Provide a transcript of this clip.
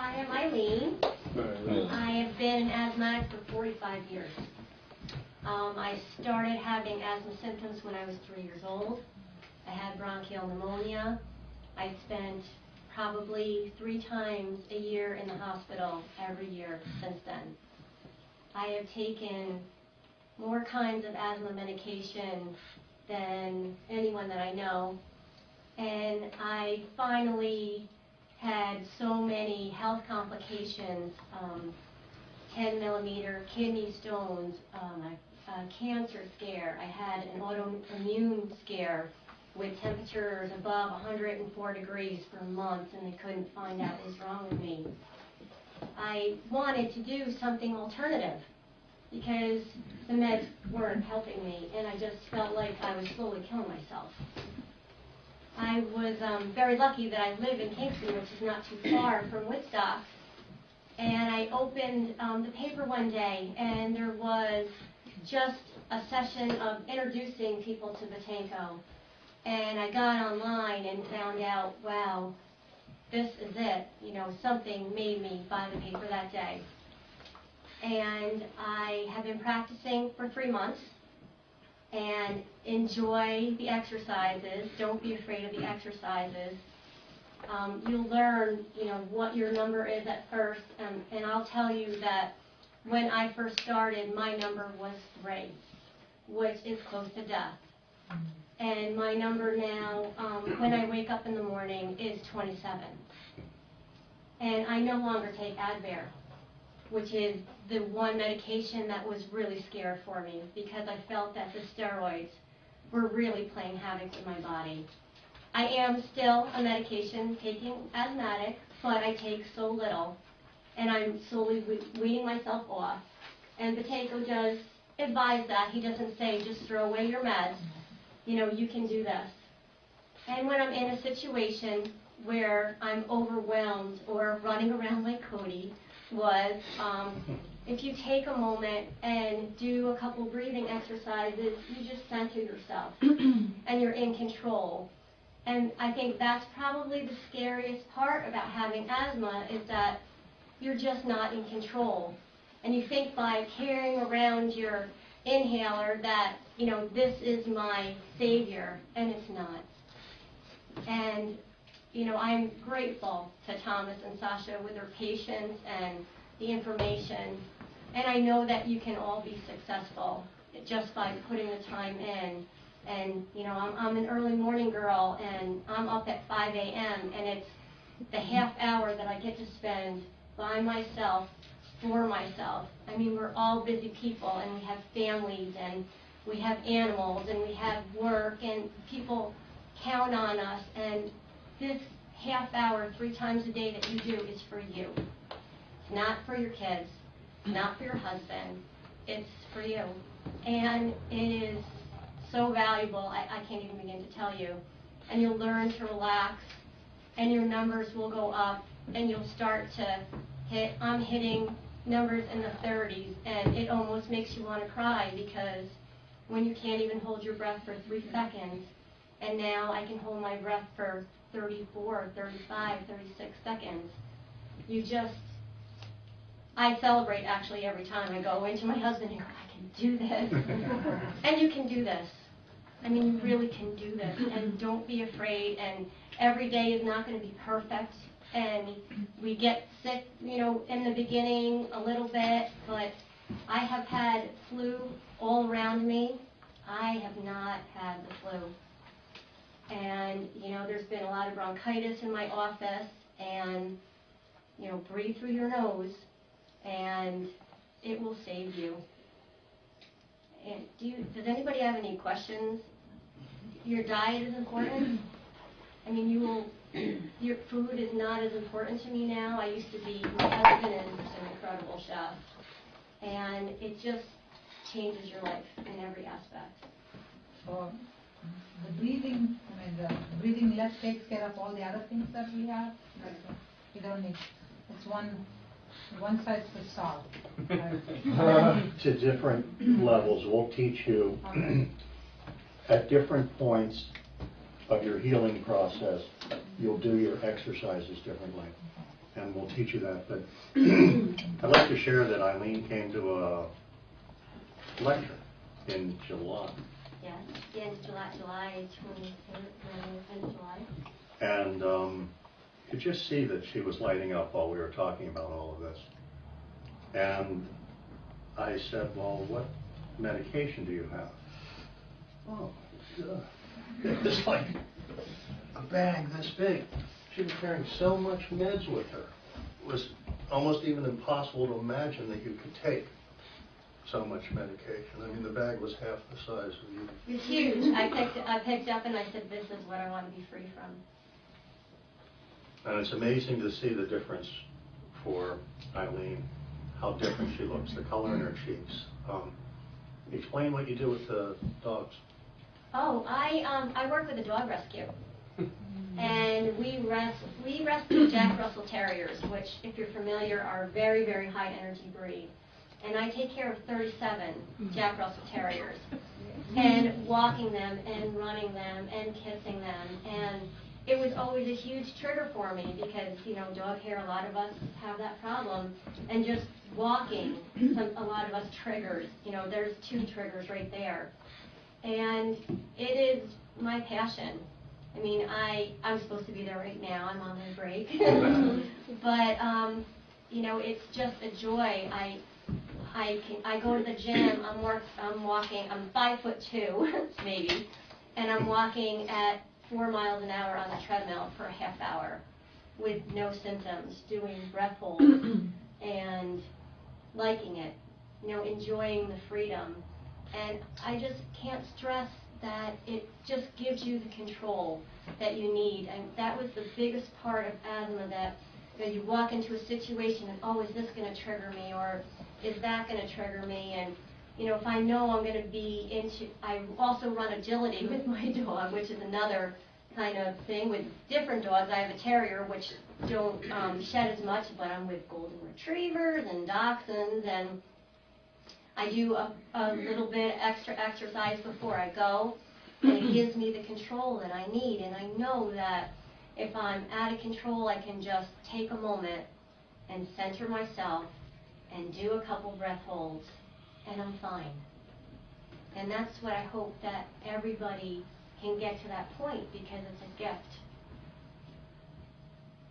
Hi, I'm Eileen. I have been an asthmatic for 45 years. I started having asthma symptoms when I was 3 years old. I had bronchial pneumonia. I spent probably 3 times a year in the hospital every year since then. I have taken more kinds of asthma medication than anyone that I know, and I finally had so many health complications, 10 millimeter kidney stones, a cancer scare. I had an autoimmune scare with temperatures above 104 degrees for months, and they couldn't find out what was wrong with me. I wanted to do something alternative because the meds weren't helping me, and I just felt like I was slowly killing myself. I was very lucky that I live in Kingston, which is not too far from Woodstock, and I opened the paper one day, and there was just a session of introducing people to Buteyko, and I got online and found out, wow, this is it. You know, something made me buy the paper that day. And I have been practicing for 3 months, and enjoy the exercises. Don't be afraid of the exercises. You'll learn, you know, what your number is at first, and I'll tell you that when I first started, my number was 3, which is close to death. And my number now, when I wake up in the morning, is 27. And I no longer take Advair, which is the one medication that was really scary for me because I felt that the steroids were really playing havoc in my body. I am still a medication taking asthmatic, but I take so little, and I'm slowly weaning myself off. And Buteyko does advise that. He doesn't say just throw away your meds. You know, you can do this. And when I'm in a situation where I'm overwhelmed or running around like Cody was, if you take a moment and do a couple breathing exercises, you just center yourself and you're in control. And I think that's probably the scariest part about having asthma is that you're just not in control. And you think by carrying around your inhaler that, you know, this is my savior, and it's not. And, you know, I'm grateful to Thomas and Sasha with their patience and the information. And I know that you can all be successful just by putting the time in. And, you know, I'm an early morning girl, and I'm up at 5 a.m., and it's the half hour that I get to spend by myself, for myself. I mean, we're all busy people, and we have families, and we have animals, and we have work, and people count on us. And this half hour, 3 times a day that you do is for you. It's not for your kids, not for your husband. It's for you. And it is so valuable, I can't even begin to tell you. And you'll learn to relax, and your numbers will go up, and you'll start to hit, I'm hitting numbers in the 30s, and it almost makes you want to cry because when you can't even hold your breath for 3 seconds, and now I can hold my breath for 34, 35, 36 seconds. You just, I celebrate actually every time I go into my husband and go, I can do this. And you can do this. I mean, you really can do this, and don't be afraid, and every day is not going to be perfect, and we get sick, you know, in the beginning a little bit, but I have had flu all around me. I have not had the flu. And, you know, there's been a lot of bronchitis in my office, and, you know, breathe through your nose, and it will save you. And does anybody have any questions? Your diet is important. I mean, your food is not as important to me now. I used to be, my husband is an incredible chef, and it just changes your life in every aspect. So the breathing, I mean, the breathing less takes care of all the other things that we have. Right. You don't need, it's one size fits all. Right? To different levels. We'll teach you at different points of your healing process. You'll do your exercises differently. and we'll teach you that. But I'd like to share that Eileen came to a lecture in July. Yes, in July 23rd, end of July. And you could just see that she was lighting up while we were talking about all of this. And I said, well, what medication do you have? Oh, God. It was like a bag this big. She was carrying so much meds with her. It was almost even impossible to imagine that you could take so much medication. I mean, the bag was half the size of you. It was huge. I picked up and I said, this is what I want to be free from. And it's amazing to see the difference for Eileen, how different she looks, the color in her cheeks. Explain what you do with the dogs. Oh, I work with a dog rescue. And we rescue Jack Russell Terriers, which, if you're familiar, are a very, very high energy breed. And I take care of 37 Jack Russell Terriers, and walking them and running them and kissing them. And it was always a huge trigger for me because, you know, dog hair, a lot of us have that problem. And just walking, a lot of us triggers, you know, there's 2 triggers right there. And it is my passion. I mean, I'm supposed to be there right now. I'm on my break. But, you know, it's just a joy. I go to the gym. I'm walking. I'm 5'2", maybe, and I'm walking at 4 miles an hour on the treadmill for a half hour with no symptoms, doing breath holds and liking it. You know, enjoying the freedom. And I just can't stress that it just gives you the control that you need. And that was the biggest part of asthma, that you walk into a situation and, oh, is this going to trigger me, or is that going to trigger me? And, you know, if I know I'm going to be into, I also run agility with my dog, which is another kind of thing with different dogs. I have a terrier, which don't shed as much, but I'm with golden retrievers and dachshunds, and I do a little bit extra exercise before I go, and it gives me the control that I need. And I know that if I'm out of control, I can just take a moment and center myself and do a couple breath holds, and I'm fine. And that's what I hope that everybody can get to that point, because it's a gift.